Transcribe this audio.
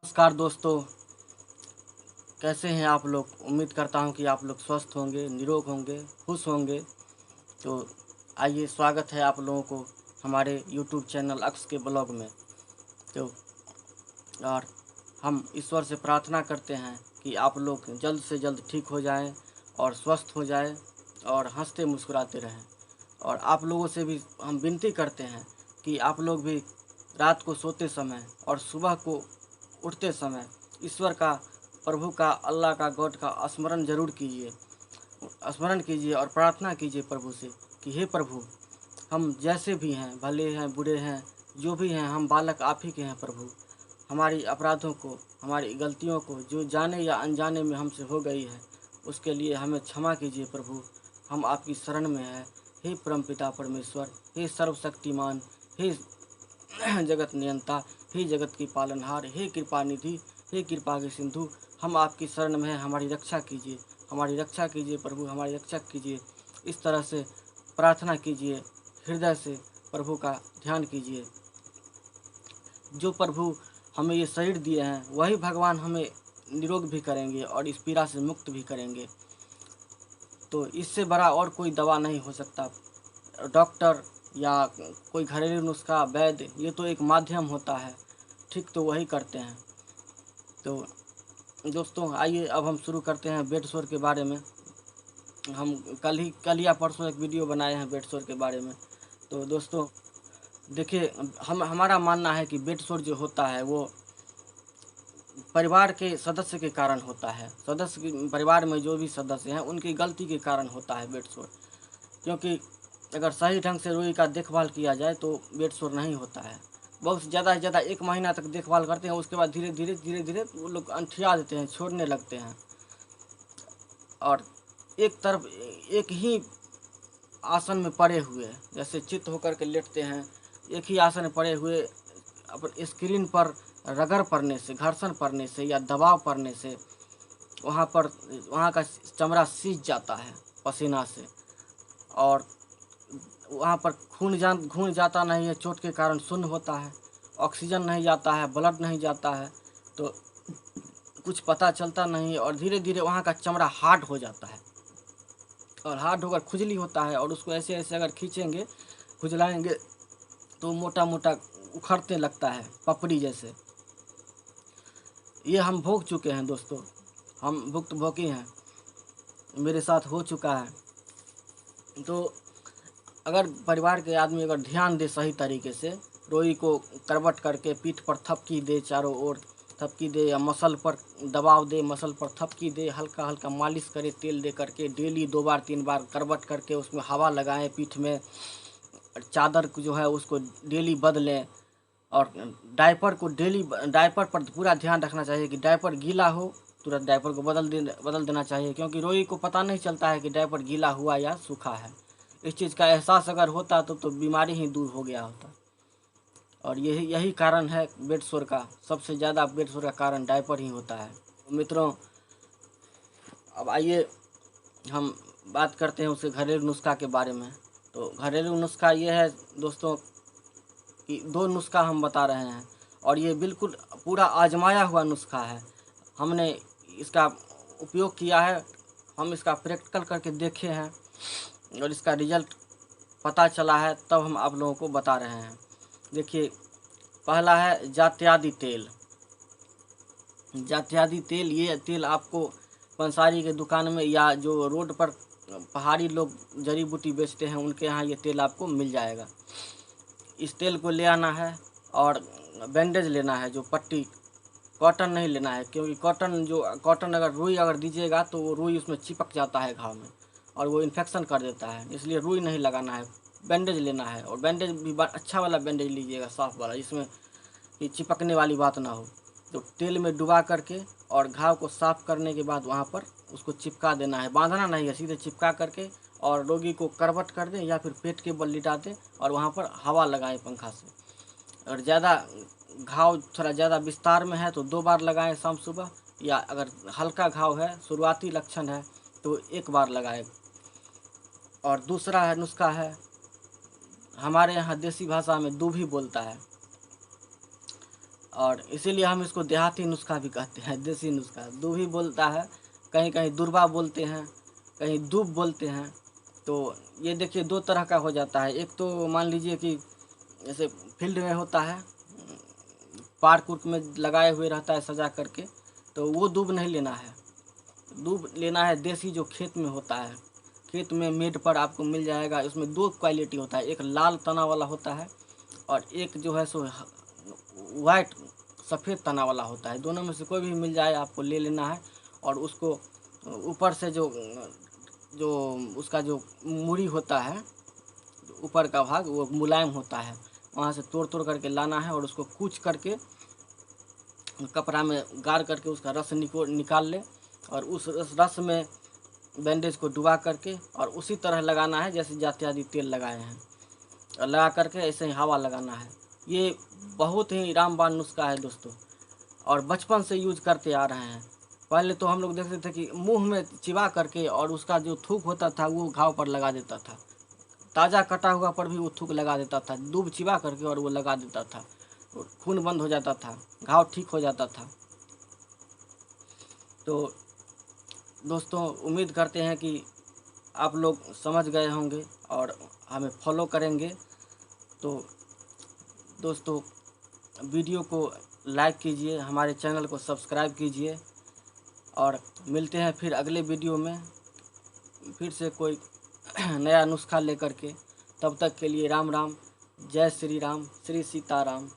नमस्कार दोस्तों, कैसे हैं आप लोग? उम्मीद करता हूं कि आप लोग स्वस्थ होंगे, निरोग होंगे, खुश होंगे। तो आइए, स्वागत है आप लोगों को हमारे यूट्यूब चैनल अक्स के ब्लॉग में। तो और हम ईश्वर से प्रार्थना करते हैं कि आप लोग जल्द से जल्द ठीक हो जाएं और स्वस्थ हो जाएं और हंसते मुस्कुराते रहें। और आप लोगों से भी हम विनती करते हैं कि आप लोग भी रात को सोते समय और सुबह को उठते समय ईश्वर का, प्रभु का, अल्लाह का, गॉड का स्मरण जरूर कीजिए। स्मरण कीजिए और प्रार्थना कीजिए प्रभु से कि हे प्रभु, हम जैसे भी हैं, भले हैं, बुरे हैं, जो भी हैं, हम बालक आप ही के हैं प्रभु। हमारी अपराधों को, हमारी गलतियों को जो जाने या अनजाने में हमसे हो गई है, उसके लिए हमें क्षमा कीजिए प्रभु। हम आपकी शरण में हैं। हे परमपिता परमेश्वर, हे सर्वशक्तिमान, हे जगत नियंता, हे जगत की पालनहार, हे कृपा निधि, हे कृपा के सिंधु, हम आपकी शरण में हैं। हमारी रक्षा कीजिए, हमारी रक्षा कीजिए प्रभु, हमारी रक्षा कीजिए। इस तरह से प्रार्थना कीजिए, हृदय से प्रभु का ध्यान कीजिए। जो प्रभु हमें ये शरीर दिए हैं, वही भगवान हमें निरोग भी करेंगे और इस पीड़ा से मुक्त भी करेंगे। तो इससे बड़ा और कोई दवा नहीं हो सकता। डॉक्टर या कोई घरेलू नुस्खा, वैद्य, ये तो एक माध्यम होता है, ठीक तो वही करते हैं। तो दोस्तों, आइए अब हम शुरू करते हैं बेड शोर के बारे में। हम कल या परसों एक वीडियो बनाए हैं बेड शोर के बारे में। तो दोस्तों देखिए, हमारा मानना है कि बेड शोर जो होता है वो परिवार के सदस्य के कारण होता है। परिवार में जो भी सदस्य हैं उनकी गलती के कारण होता है बेड शोर। क्योंकि अगर सही ढंग से रोगी का देखभाल किया जाए तो बेड शोर नहीं होता है। बहुत ज़्यादा से ज़्यादा 1 महीना तक देखभाल करते हैं, उसके बाद धीरे धीरे वो लोग अंठिया देते हैं, छोड़ने लगते हैं। और एक तरफ एक ही आसन में पड़े हुए, जैसे चित्त होकर के लेटते हैं, एक ही आसन में पड़े हुए अपन स्क्रीन पर रगड़ पड़ने से, घर्षण पड़ने से या दबाव पड़ने से वहाँ का चमड़ा सीज जाता है पसीना से। और वहाँ पर खून जाता नहीं है, चोट के कारण शून्य होता है, ऑक्सीजन नहीं जाता है, ब्लड नहीं जाता है, तो कुछ पता चलता नहीं है। और धीरे धीरे वहाँ का चमड़ा हार्ड हो जाता है और हार्ड होकर खुजली होता है। और उसको ऐसे ऐसे अगर खींचेंगे, खुजलाएंगे, तो मोटा मोटा उखड़ने लगता है, पपड़ी जैसे। ये हम भोग चुके हैं दोस्तों, हम भुक्तभोगी हैं, मेरे साथ हो चुका है। तो अगर परिवार के आदमी अगर ध्यान दे सही तरीके से, रोई को करवट करके पीठ पर थपकी दे, चारों ओर थपकी दे, या मसल पर दबाव दे, मसल पर थपकी दे, हल्का हल्का मालिश करे तेल दे करके, डेली 2 बार 3 बार करवट करके उसमें हवा लगाएं पीठ में, चादर को जो है उसको डेली बदलें। और डायपर पर पूरा ध्यान रखना चाहिए कि डायपर गीला हो, तुरंत डायपर को बदल देना चाहिए। क्योंकि रोगी को पता नहीं चलता है कि डायपर गीला हुआ या सूखा है। इस चीज़ का एहसास अगर होता तो बीमारी ही दूर हो गया होता। और यही कारण है बेड शोर का, सबसे ज़्यादा बेड शोर का कारण डायपर ही होता है। तो मित्रों, अब आइए हम बात करते हैं उसके घरेलू नुस्खा के बारे में। तो घरेलू नुस्खा ये है दोस्तों कि 2 नुस्खा हम बता रहे हैं, और ये बिल्कुल पूरा आजमाया हुआ नुस्खा है। हमने इसका उपयोग किया है, हम इसका प्रैक्टिकल करके देखे हैं और इसका रिजल्ट पता चला है, तब हम आप लोगों को बता रहे हैं। देखिए, पहला है जात्यादि तेल। जात्यादि तेल, ये तेल आपको पंसारी के दुकान में या जो रोड पर पहाड़ी लोग जड़ी बूटी बेचते हैं उनके यहाँ ये तेल आपको मिल जाएगा। इस तेल को ले आना है और बैंडेज लेना है, जो पट्टी, कॉटन नहीं लेना है। क्योंकि कॉटन अगर रुई अगर दीजिएगा तो वो रुई उसमें चिपक जाता है घाव में और वो इन्फेक्शन कर देता है, इसलिए रुई नहीं लगाना है, बैंडेज लेना है। और बैंडेज भी अच्छा वाला बैंडेज लीजिएगा, साफ़ वाला, जिसमें कि चिपकने वाली बात ना हो। तो तेल में डुबा करके और घाव को साफ़ करने के बाद वहाँ पर उसको चिपका देना है, बांधना नहीं है, सीधे चिपका करके और रोगी को करवट कर दें या फिर पेट के बल लिटा दें और वहाँ पर हवा लगाएं पंखा से। और घाव थोड़ा ज़्यादा विस्तार में है तो 2 बार लगाएं शाम सुबह, या अगर हल्का घाव है, शुरुआती लक्षण है, तो 1 बार लगाएं। और दूसरा है नुस्खा है, हमारे यहाँ देसी भाषा में दूभी बोलता है। और इसीलिए हम इसको देहाती नुस्खा भी कहते हैं, देसी नुस्खा। दूभी बोलता है, कहीं कहीं दुर्बा बोलते हैं, कहीं दूब बोलते हैं। तो ये देखिए 2 तरह का हो जाता है। एक तो मान लीजिए कि जैसे फील्ड में होता है, पार्क उर्क में लगाए हुए रहता है सजा करके, तो वो दूब नहीं लेना है। दूब लेना है देसी, जो खेत में होता है। खेत में मेड पर आपको मिल जाएगा। उसमें 2 क्वालिटी होता है, एक लाल तना वाला होता है और एक जो है सो वाइट सफ़ेद तना वाला होता है। दोनों में से कोई भी मिल जाए आपको ले लेना है। और उसको ऊपर से जो जो उसका जो मूड़ी होता है, ऊपर का भाग वो मुलायम होता है, वहाँ से तोड़ तोड़ करके लाना है और उसको कूच करके कपड़ा में गाड़ करके उसका रस निकाल ले और उस रस में बैंडेज को डुबा करके और उसी तरह लगाना है जैसे जाते आदि तेल लगाए हैं, और लगा करके ऐसे ही हवा लगाना है। ये बहुत ही रामबाण नुस्खा है दोस्तों, और बचपन से यूज करते आ रहे हैं। पहले तो हम लोग देखते थे कि मुंह में चिबा करके और उसका जो थूक होता था वो घाव पर लगा देता था। ताज़ा कटा हुआ पर भी वो थूक लगा देता था, दूब चिबा करके और वो लगा देता था, खून बंद हो जाता था, घाव ठीक हो जाता था। तो दोस्तों उम्मीद करते हैं कि आप लोग समझ गए होंगे और हमें फॉलो करेंगे। तो दोस्तों वीडियो को लाइक कीजिए, हमारे चैनल को सब्सक्राइब कीजिए और मिलते हैं फिर अगले वीडियो में फिर से कोई नया नुस्खा लेकर के। तब तक के लिए राम राम, जय श्री राम, श्री सीताराम।